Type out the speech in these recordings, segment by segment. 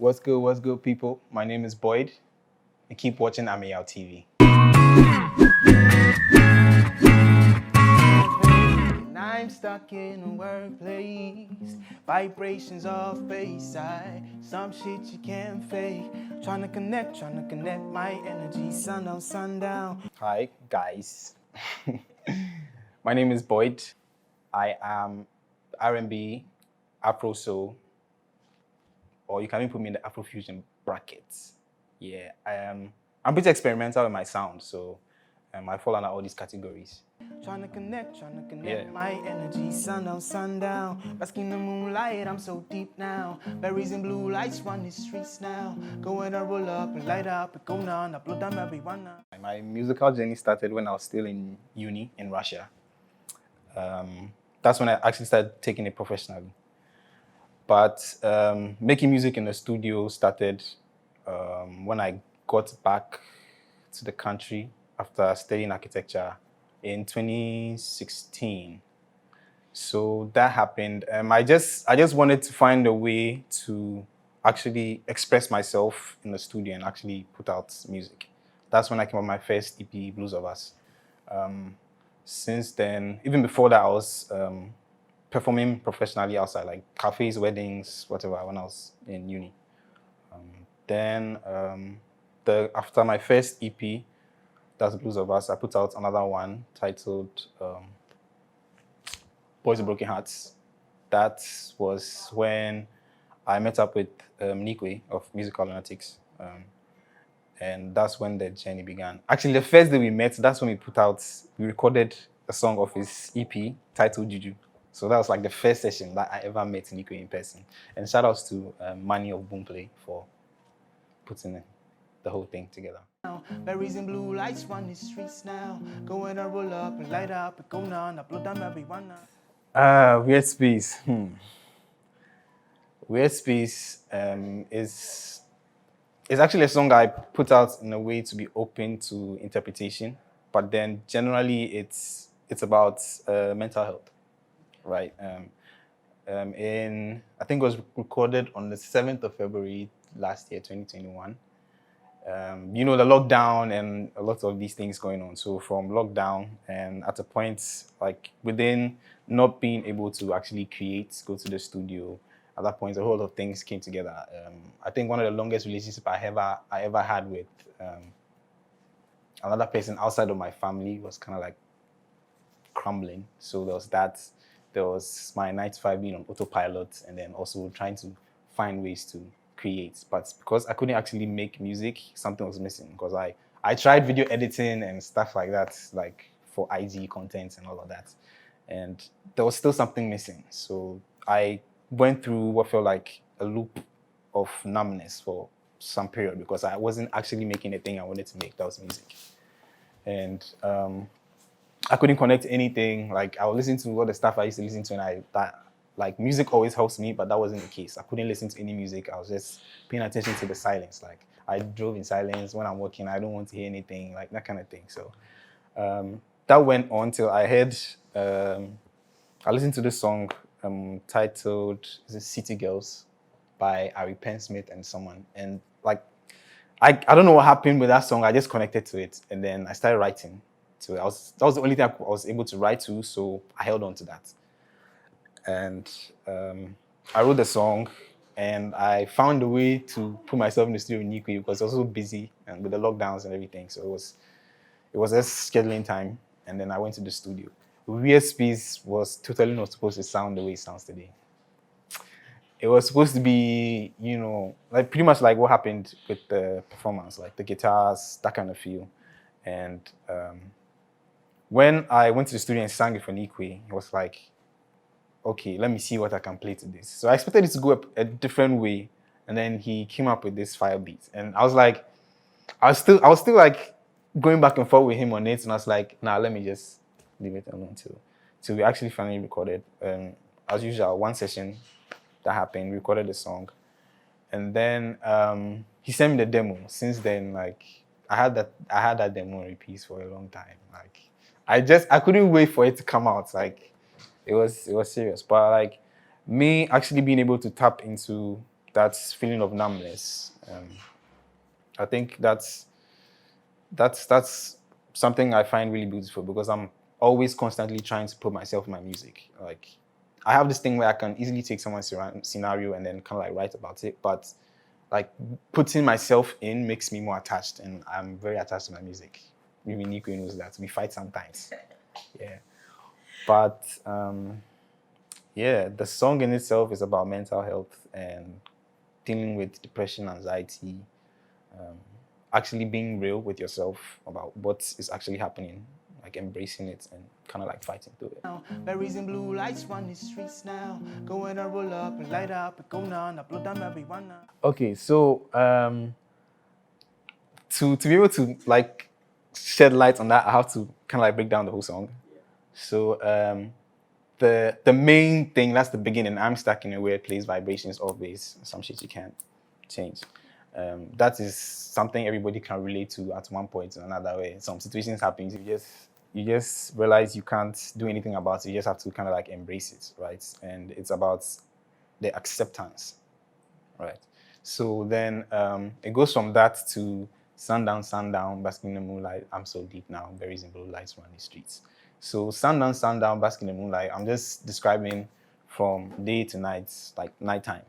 What's good, people? My name is Boyd, and keep watching Ameyaw TV. I'm stuck in a workplace, vibrations of Bayside, some shit you can't fake. Trying to connect my energy, sun up, sundown. Hi, guys. My name is Boyd. I am R&B, Afro Soul, or you can even put me in the Afrofusion brackets. Yeah, I'm pretty experimental in my sound, so I fall under all these categories. Trying to connect my energy, sun up, sundown. Basking in the moonlight, I'm so deep now. Berries and blue lights run the streets now. Go and roll up and light up and go down, upload them everyone now. My musical journey started when I was still in uni in Russia. That's when I actually started taking it professionally. But making music in the studio started when I got back to the country after studying architecture in 2016. So that happened. I just wanted to find a way to actually express myself in the studio and actually put out music. That's when I came up with my first EP, Blues of Us. Since then, even before that, I was performing professionally outside, like cafes, weddings, whatever, when I was in uni. Then after my first EP, that's Blues of Us, I put out another one titled Boys with Broken Hearts. That was when I met up with Nikwe of Musical Lunatics. And that's when the journey began. Actually, the first day we met, that's when we recorded a song of his EP titled Juju. So that was like the first session that I ever met Nikwe in person. And shout outs to Manny of Boomplay for putting the whole thing together. Berries and blue lights run the streets now. Go and roll up and light up and go down, upload them everyone now. Weird Space. Weird Space is actually a song I put out in a way to be open to interpretation, but then generally it's about mental health, right? I think it was recorded on the 7th of February last year, 2021. The lockdown and a lot of these things going on. So from lockdown and at a point, like within not being able to actually go to the studio, at that point, a whole lot of things came together. I think one of the longest relationships I ever had with another person outside of my family was kind of like crumbling. So there was that. There was my 9 to 5 being on autopilot, and then also trying to find ways to create. But because I couldn't actually make music, something was missing. Because I tried video editing and stuff like that, like for IG content and all of that. And there was still something missing. So I went through what felt like a loop of numbness for some period because I wasn't actually making the thing I wanted to make. That was music. And I couldn't connect to anything. Like I would listen to all the stuff I used to listen to, and music always helps me, but that wasn't the case. I couldn't listen to any music. I was just paying attention to the silence. Like I drove in silence when I'm working. I don't want to hear anything, like that kind of thing. So that went on till I heard, I listened to this song titled City Girls by Ari Smith and someone. And like, I don't know what happened with that song. I just connected to it. And then I started writing to it. That was the only thing I was able to write to. So I held on to that. And I wrote the song, and I found a way to put myself in the studio with Nikwe because I was so busy and with the lockdowns and everything. So it was just scheduling time, and then I went to the studio. Weird Space was totally not supposed to sound the way it sounds today. It was supposed to be, like pretty much like what happened with the performance, like the guitars, that kind of feel. And when I went to the studio and sang it for Nikwe, it was like, okay, let me see what I can play to this. So I expected it to go a different way, and then he came up with this fire beat, and I was like, I was still like going back and forth with him on it, and I was like, nah, let me just leave it alone till we actually finally recorded. As usual, one session that happened, we recorded the song, and then he sent me the demo. Since then, like I had that demo on repeat for a long time. Like I couldn't wait for it to come out. Like it was serious, but like me actually being able to tap into that feeling of numbness. I think that's something I find really beautiful because I'm always constantly trying to put myself in my music. Like, I have this thing where I can easily take someone's scenario and then kind of like write about it, but like putting myself in makes me more attached, and I'm very attached to my music. Maybe Nico knows that. We fight sometimes. Yeah. But yeah, the song in itself is about mental health and dealing with depression, anxiety, actually being real with yourself about what is actually happening, like embracing it and kind of like fighting through it. Berries and blue lights run the streets now. Go and roll up and light up and go on, upload them everyone. Okay, so to be able to like shed light on that, I have to kind of like break down the whole song. So the main thing, that's the beginning. I'm stuck in a weird place, vibrations off base, some shit you can't change. That is something everybody can relate to at one point or another way. Some situations happen, you just realize you can't do anything about it. You just have to kind of like embrace it, right? And it's about the acceptance, right? So then it goes from that to sundown, basking in the moonlight. I'm so deep now. Berries and blue lights run the streets. So sundown, basking in the moonlight. I'm just describing from day to night, like nighttime,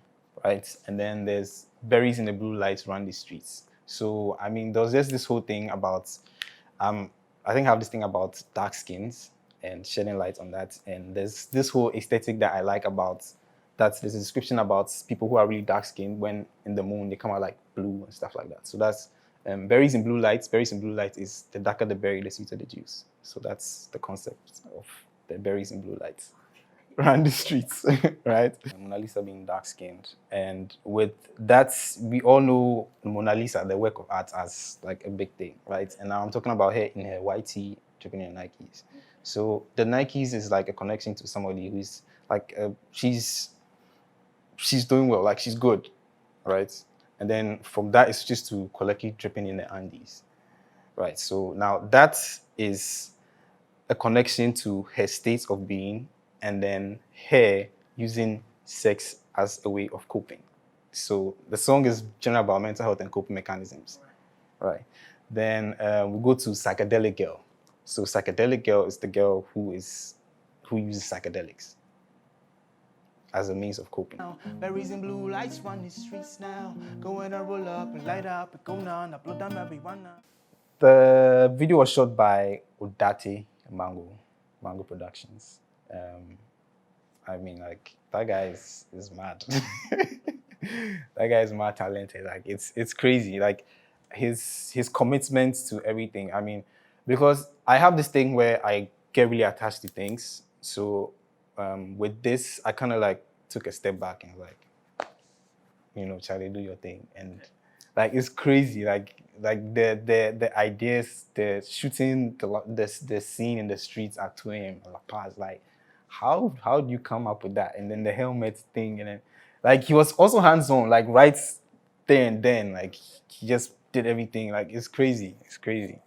right? And then there's berries in the blue lights run the streets. So I mean, there's just this whole thing about I think I have this thing about dark skins and shedding light on that. And there's this whole aesthetic that I like about that. There's a description about people who are really dark skinned when in the moon they come out like blue and stuff like that. So that's berries in blue lights. Berries in blue lights is the darker the berry, the sweeter the juice. So that's the concept of the berries in blue lights around the streets, right? Mona Lisa being dark skinned. And with that, we all know Mona Lisa, the work of art, as like a big thing, right? And now I'm talking about her in her white tee, dripping in Nikes. So the Nikes is like a connection to somebody who's like, she's doing well, like she's good, right? And then from that, it's just to collectively dripping in the Andes, right? So now that is a connection to her state of being, and then her using sex as a way of coping. So the song is generally about mental health and coping mechanisms, right? Then we go to Psychedelic Girl. So Psychedelic Girl is the girl who uses psychedelics as a means of coping. Berries and blue lights run the streets now. Go and roll up and light up and go on, upload them everyone. The video was shot by Udate Mango Productions. I mean, like, that guy is mad. That guy is mad talented. Like, it's crazy. Like, his commitment to everything. I mean, because I have this thing where I get really attached to things. So with this, I kind of like took a step back and like, you know, Charlie, do your thing. And like, it's crazy. Like the ideas, the shooting, the scene in the streets at 2 a.m. in La Paz. Like, how do you come up with that? And then the helmet thing, and then like he was also hands-on, like right there and then, like he just did everything. Like, it's crazy. It's crazy.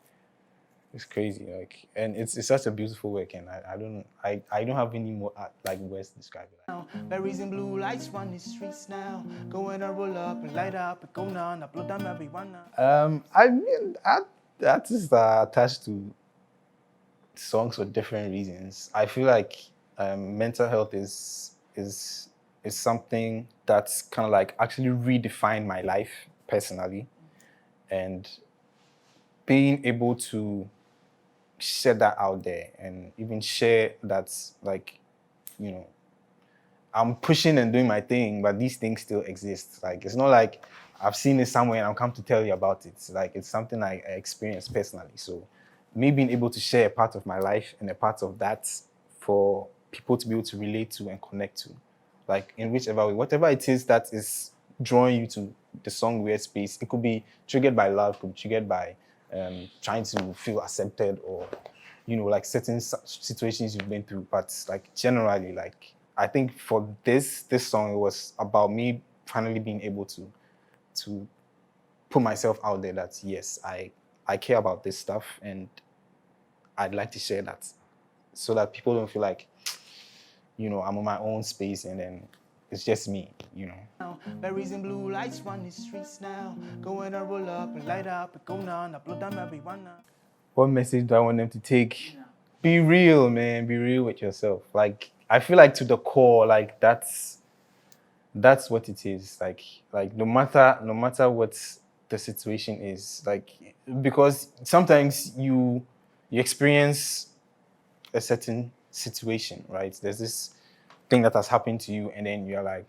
It's crazy. Like, and it's such a beautiful work, and I don't have any more like words to describe it. Berries and blue lights run the streets now. Go and roll up and light up and go on, upload them everyone. I mean, artists are attached to songs for different reasons. I feel like mental health is something that's kind of like actually redefined my life personally, and being able to share that out there and even share that, like, you know, I'm pushing and doing my thing, but these things still exist. Like, it's not like I've seen it somewhere and I'm come to tell you about it. Like, it's something I experienced personally. So me being able to share a part of my life and a part of that for people to be able to relate to and connect to, like, in whichever way, whatever it is that is drawing you to the song Weird Space. It could be triggered by love, it could be triggered by trying to feel accepted, or, you know, like certain situations you've been through. But like, generally, like, I think for this song, it was about me finally being able to put myself out there that yes, I care about this stuff, and I'd like to share that, so that people don't feel like, you know, I'm in my own space and then it's just me, you know. Berries and blue lights run the streets now. Go and roll up and light up and go on, upload them everyone now. What message do I want them to take? Be real, man. Be real with yourself. Like, I feel like to the core, like that's what it is. Like no matter what the situation is, like, because sometimes you experience a certain situation, right? There's this thing that has happened to you, and then you're like,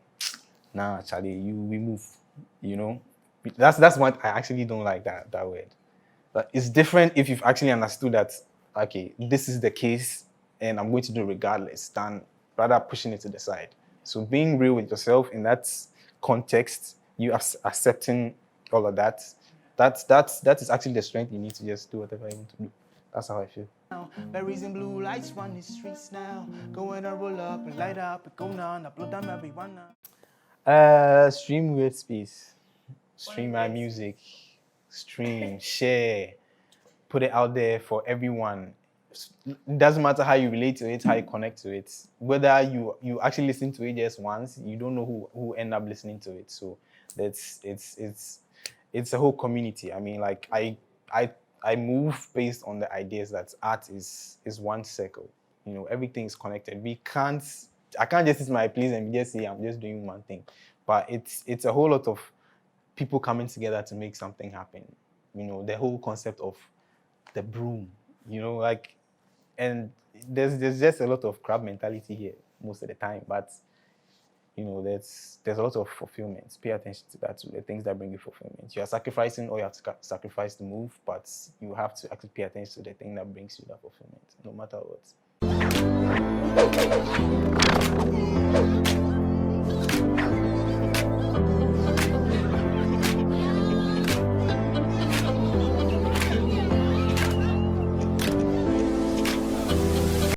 nah, Charlie, we move, you know. That's what I actually don't like that word. But it's different if you've actually understood that, okay, this is the case and I'm going to do it regardless, than rather pushing it to the side. So being real with yourself in that context, you accepting all of that, that is actually the strength you need to just do whatever you want to do. That's how I feel. Berries and blue lights run the streets now. Go and roll up and light up and go on, upload them everyone now. Stream Weird Space. Stream my music. Stream, share, put it out there for everyone. It doesn't matter how you relate to it, how you connect to it. Whether you actually listen to it just once, you don't know who end up listening to it. So it's a whole community. I mean, like I move based on the ideas that art is one circle. You know, everything is connected. I can't just sit in my place and just say I'm just doing one thing. But it's a whole lot of people coming together to make something happen. You know, the whole concept of the broom, you know, like, and there's just a lot of crab mentality here most of the time, but you know, there's a lot of fulfillment. Pay attention to that, to the things that bring you fulfillment. You are sacrificing, or you have to sacrifice to move, but you have to actually pay attention to the thing that brings you that fulfillment, no matter what.